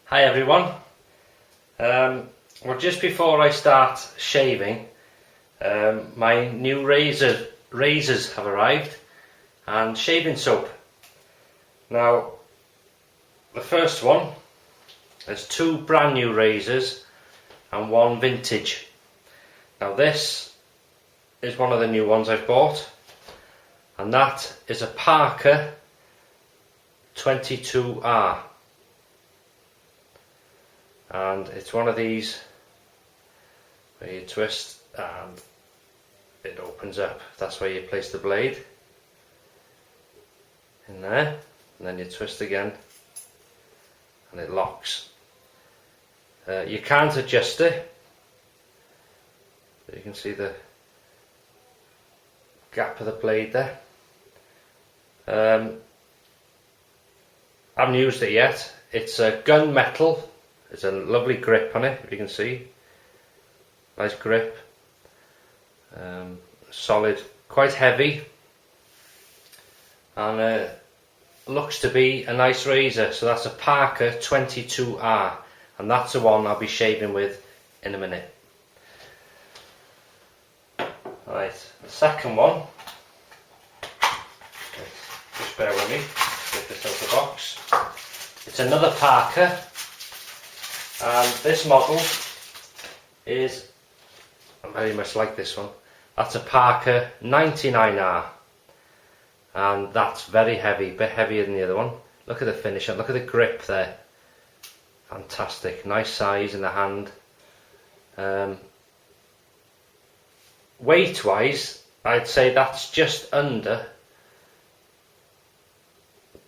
Hi everyone. Well, just before I start shaving, my new razors have arrived and shaving soap. Now, the first one, there's two brand new razors and one vintage. Now this is one of the new ones I've bought, and that is a Parker 22R. And it's one of these where you twist and it opens up. That's where you place the blade in there, and then you twist again and it locks. You can't adjust it, but you can see the gap of the blade there. I haven't used it yet. It's a gunmetal. There's a lovely grip on it, if you can see. Nice grip. Solid, quite heavy, and looks to be a nice razor. So that's a Parker 22R, and that's the one I'll be shaving with in a minute. Right, the second one, just bear with me, get this out of the box. It's another Parker, and this model is very much like this one. That's a Parker 99R, and that's very heavy, a bit heavier than the other one. Look at the finish, look at the grip there. Fantastic, nice size in the hand. Weight wise, I'd say that's just under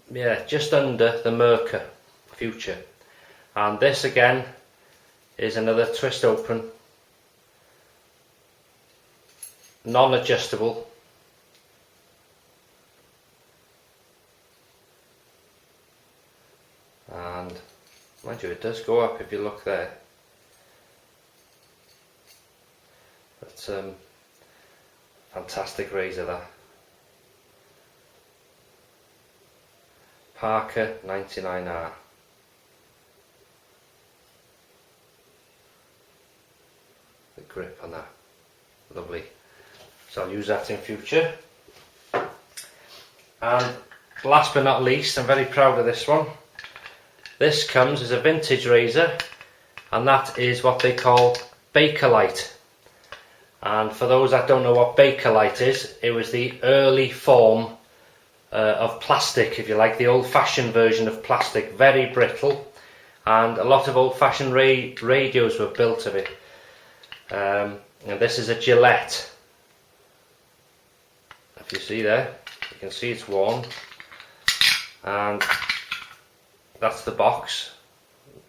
the Merkur Future. And this again is another twist open, non-adjustable. And mind you, it does go up if you look there. But fantastic razor, that. Parker 99R. The grip on that, lovely. So I'll use that in future. And last but not least, I'm very proud of this one. This comes as a vintage razor, and that is what they call Bakelite. And for those that don't know what Bakelite is, it was the early form of plastic, if you like, the old-fashioned version of plastic, very brittle, and a lot of old-fashioned radios were built of it. And this is a Gillette. If you see there, you can see it's worn, and that's the box,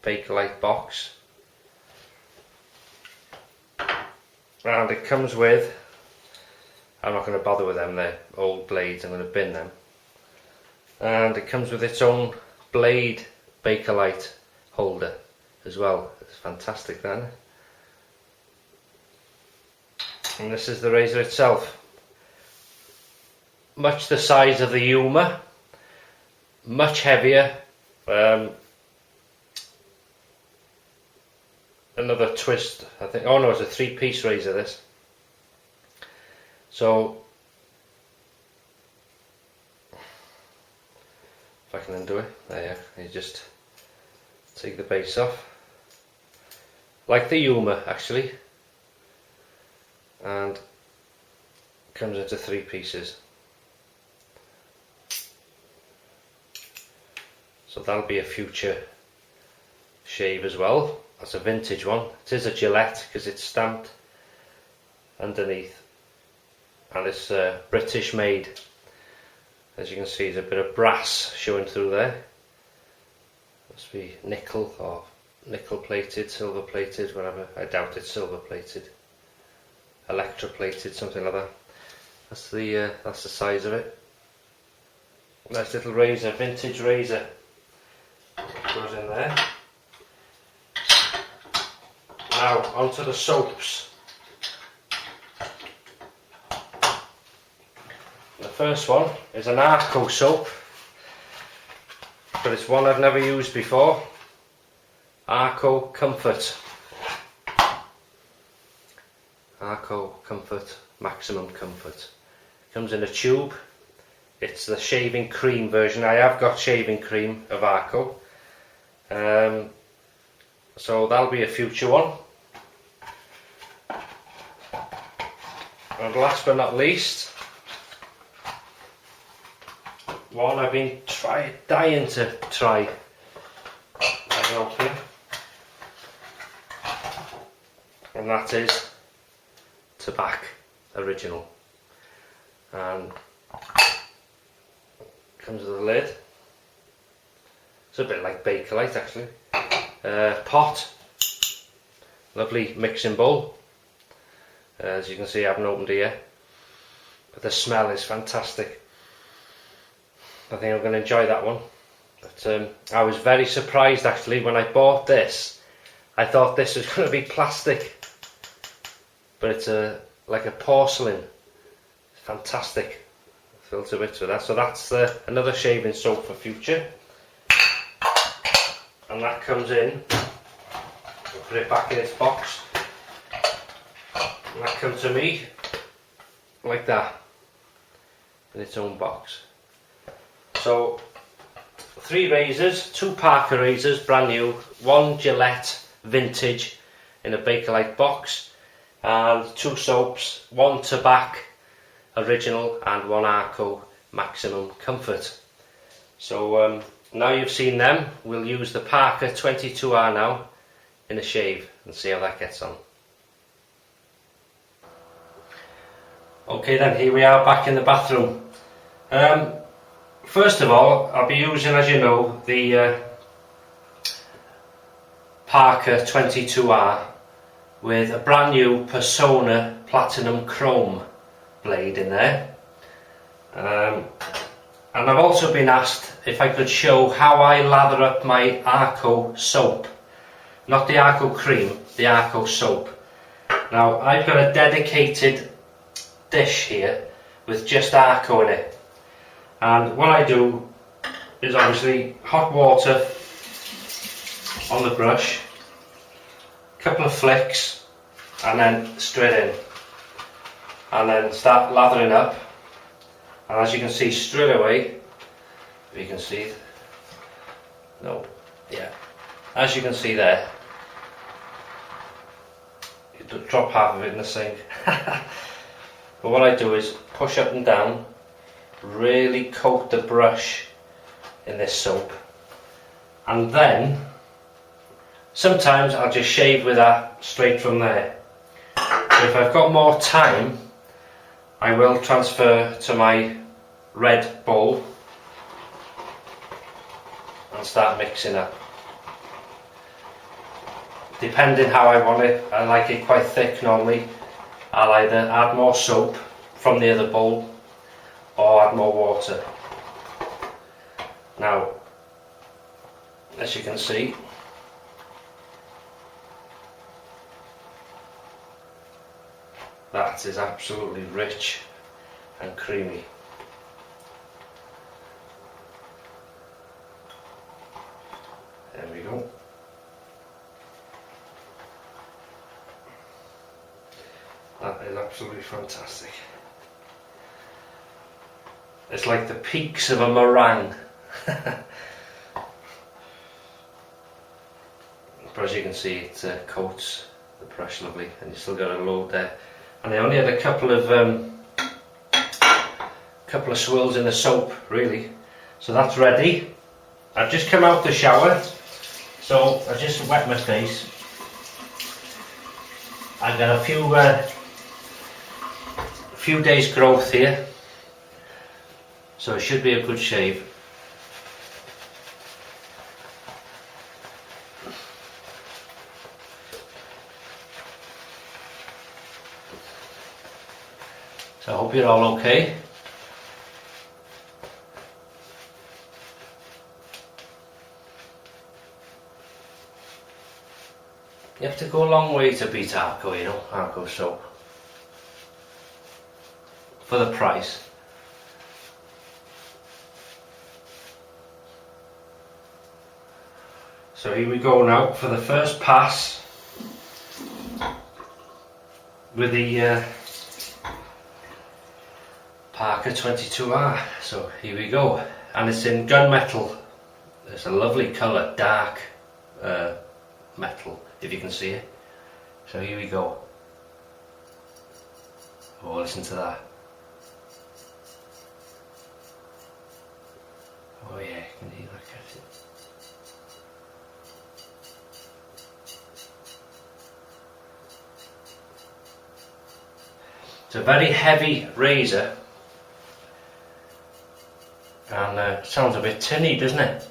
Bakelite box. And it comes with, I'm not going to bother with them, they're old blades, I'm going to bin them. And it comes with its own blade Bakelite holder as well. It's fantastic then. And this is the razor itself. Much the size of the Yuma, much heavier. Another twist, I think. Oh no, it's a three-piece razor, this. So if I can undo it, there you go. You just take the base off, like the Yuma actually, and comes into three pieces. So that'll be a future shave as well. That's a vintage one. It is a Gillette because it's stamped underneath, and it's British made. As you can see, there's a bit of brass showing through there. Must be nickel or nickel plated, silver plated, whatever. I doubt it's silver plated, electroplated, something like that. That's the size of it. Nice little razor, vintage razor. Goes in there. Now onto the soaps. The first one is an Arko soap, but it's one I've never used before. Arko Comfort. Arko Comfort, Maximum Comfort. Comes in a tube. It's the shaving cream version. I have got shaving cream of Arko. So that'll be a future one. And last but not least, one I've been dying to try. And that is Tobacco Original. And comes with a lid. It's a bit like Bakelite actually. Pot, lovely mixing bowl. As you can see, I haven't opened it yet, but the smell is fantastic. I think I'm going to enjoy that one. But I was very surprised actually when I bought this. I thought this was going to be plastic, but it's like a porcelain. Fantastic. Filled to bits with that. So that's another shaving soap for future. And that comes in. I'll put it back in its box. And that comes to me like that in its own box. So 3 razors, 2 Parker razors, brand new, 1 Gillette vintage in a Bakelite box, and 2 soaps, 1 Tobacco Original and 1 Arko Maximum Comfort. So now you've seen them, we'll use the Parker 22R now in a shave and see how that gets on. Okay then, here we are back in the bathroom. First of all, I'll be using, as you know, the Parker 22R with a brand new Persona Platinum Chrome blade in there. And I've also been asked if I could show how I lather up my Arko soap. Not the Arko cream, the Arko soap. Now, I've got a dedicated dish here with just Arko in it. And what I do is obviously hot water on the brush, a couple of flicks, and then straight in. And then start lathering up. And as you can see straight away, if you can see, no, yeah, as you can see there, you drop half of it in the sink. But what I do is push up and down, really coat the brush in this soap, and then sometimes I'll just shave with that straight from there. But if I've got more time, I will transfer to my red bowl and start mixing up. Depending how I want it, I like it quite thick normally. I'll either add more soap from the other bowl or add more water. Now, as you can see, that is absolutely rich and creamy. There we go. That is absolutely fantastic. It's like the peaks of a meringue. But as you can see, it coats the brush lovely, and you still got a load there. And I only had a couple of swirls in the soap, really. So that's ready. I've just come out the shower, so I just wet my face. I've got a few days growth here, so it should be a good shave. So I hope you're all okay. You have to go a long way to beat Arko, you know, Arko soap. For the price. So here we go now for the first pass with the Parker 22R. So here we go, and it's in gunmetal. It's a lovely colour, dark metal, if you can see it. So here we go. Oh, listen to that. Oh yeah, you can hear that. It's a very heavy razor, and sounds a bit tinny, doesn't it?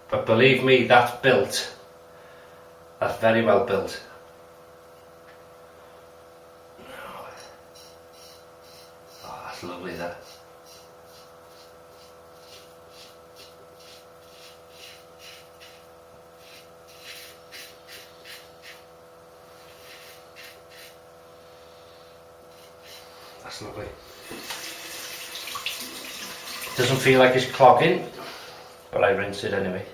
But believe me, that's built. That's very well built. Oh, that's lovely, that. That's lovely. Doesn't feel like it's clogging, but I rinse it anyway.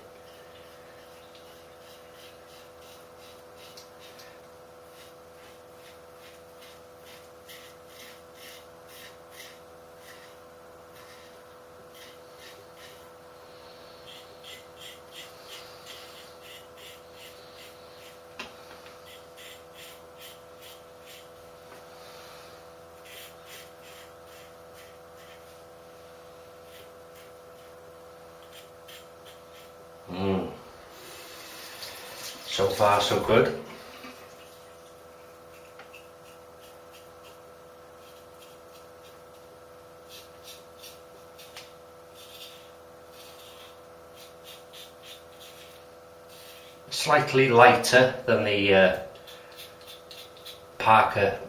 So far so good. Slightly lighter than the Parker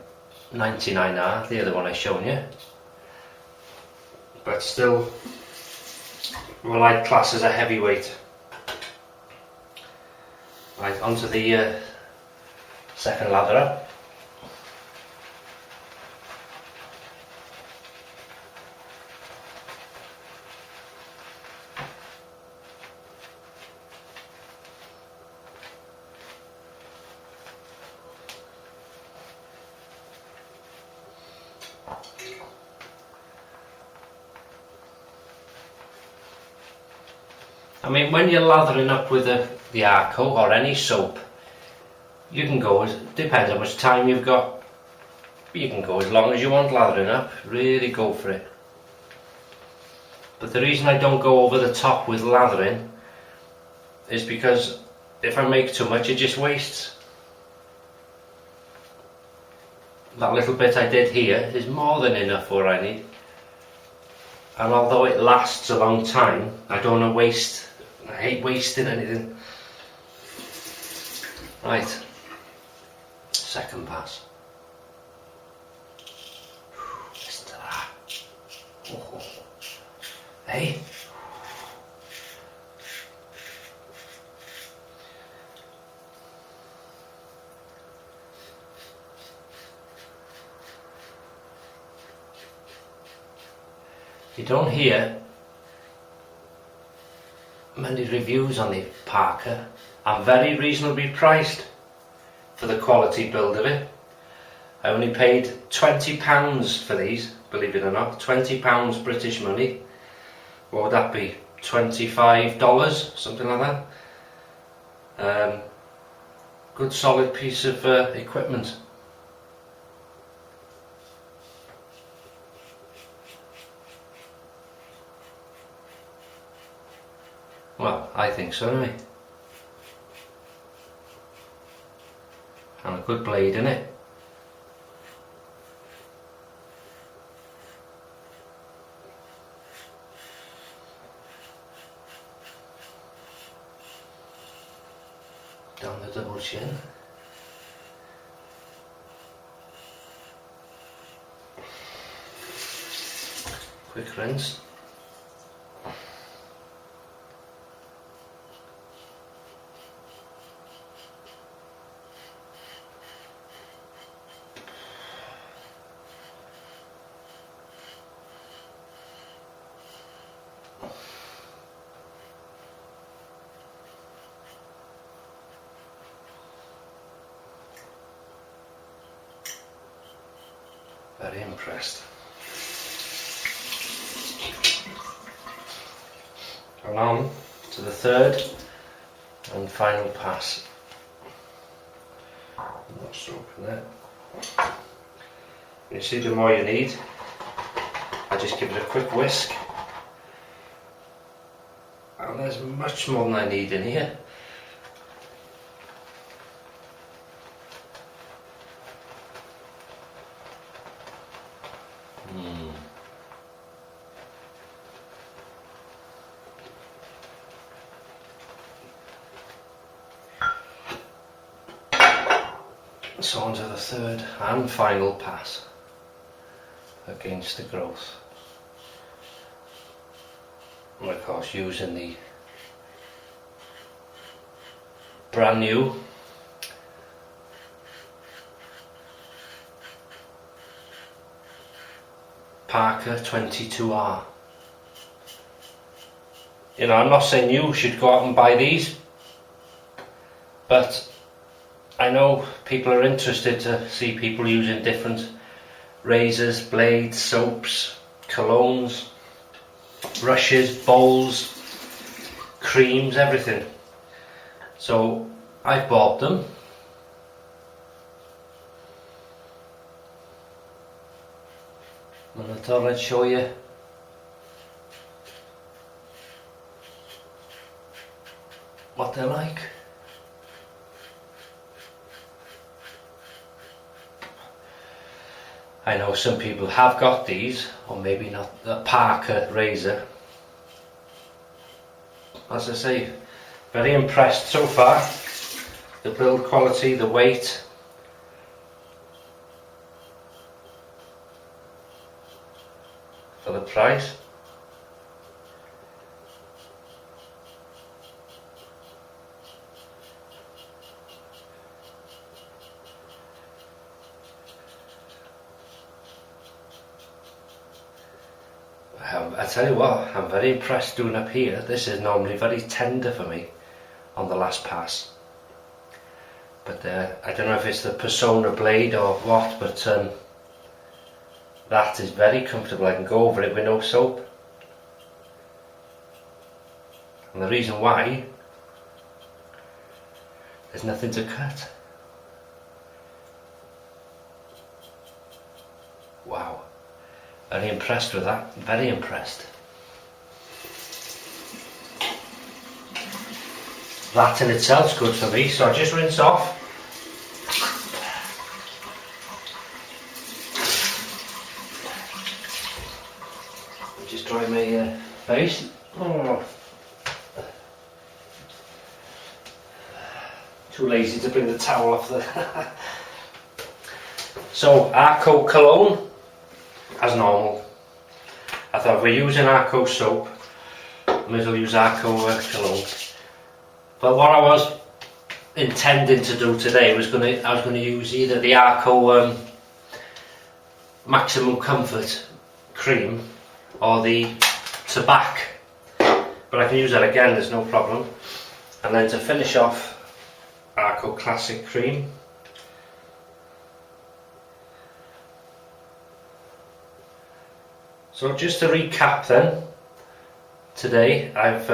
99R, the other one I shown you, but still, well, I'd class as a heavyweight. Right, onto the second latherer. I mean, when you're lathering up with the Arko or any soap, you can go, depends how much time you've got, you can go as long as you want lathering up, really go for it. But the reason I don't go over the top with lathering is because if I make too much, it just wastes. That little bit I did here is more than enough for what I need. And although it lasts a long time, I don't want to waste. I hate wasting anything. Right, second pass. Listen to that. Oh. Hey. You don't hear many reviews on the Parker. I'm very reasonably priced for the quality build of it. I only paid £20 for these, believe it or not. £20 British money. What would that be? $25, something like that. Good solid piece of equipment. Well, I think so anyway. And a good blade in it. Down the double chin. Quick rinse. Very impressed. And on to the third and final pass. Not soap in there. You see, the more you need, I just give it a quick whisk. And there's much more than I need in here. So on to the third and final pass against the growth. And of course using the brand new Parker 22R. You know, I'm not saying you should go out and buy these, but I know people are interested to see people using different razors, blades, soaps, colognes, brushes, bowls, creams, everything. So I've bought them. And I thought I'd show you what they're like. I know some people have got these, or maybe not, the Parker razor. As I say, very impressed so far. The build quality, the weight. For the price. I tell you what, I'm very impressed doing up here. This is normally very tender for me on the last pass. But I don't know if it's the Persona blade or what, but that is very comfortable. I can go over it with no soap. And the reason why, there's nothing to cut. Wow. Very impressed with that, very impressed. That in itself's good for me, so I just rinse off. Just dry my face. Oh. Too lazy to bring the towel off the... So, Arko cologne. As normal. I thought if we're using Arko soap, I may as well use Arko cologne. But what I was intending to do today was I was going to use either the Arko Maximum Comfort cream or the Tobacco. But I can use that again, there's no problem. And then to finish off, Arko Classic cream. So just to recap then, today I've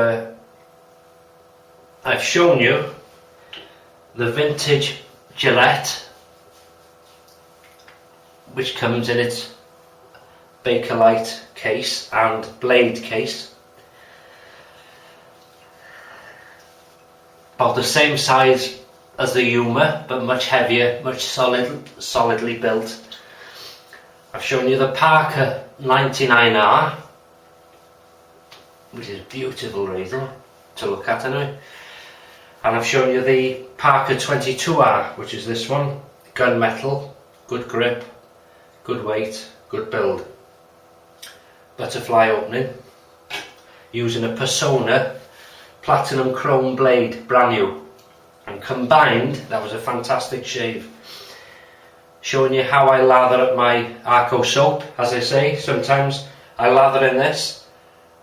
shown you the vintage Gillette, which comes in its Bakelite case and blade case. About the same size as the Yuma, but much heavier, much solidly built. I've shown you the Parker 99R, which is a beautiful razor to look at anyway. And I've shown you the Parker 22R, which is this one. Gunmetal, good grip, good weight, good build. Butterfly opening, using a Persona platinum chrome blade, brand new. And combined, that was a fantastic shave. Showing you how I lather up my Arko soap. As I say, sometimes I lather in this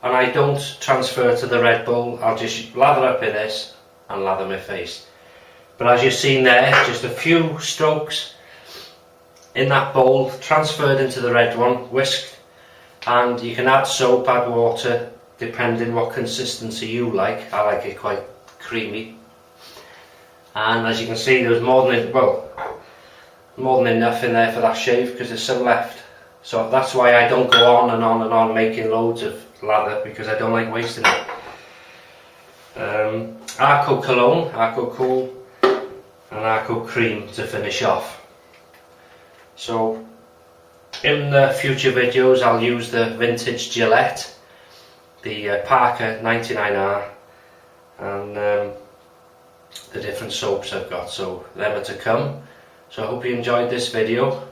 and I don't transfer to the Red Bull. I'll just lather up in this and lather my face. But as you've seen there, just a few strokes in that bowl, transferred into the red one, whisked, and you can add soap, add water, depending what consistency you like. I like it quite creamy. And as you can see, there's more than enough in there for that shave, because there's some left. So that's why I don't go on and on and on making loads of lather, because I don't like wasting it. Arko cologne, Arko cool, and Arko cream to finish off. So in the future videos I'll use the vintage Gillette, the Parker 99R, and the different soaps I've got, so them are to come. So I hope you enjoyed this video,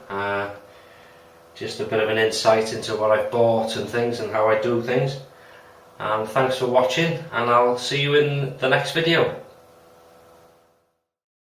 just a bit of an insight into what I've bought and things and how I do things. And thanks for watching, and I'll see you in the next video.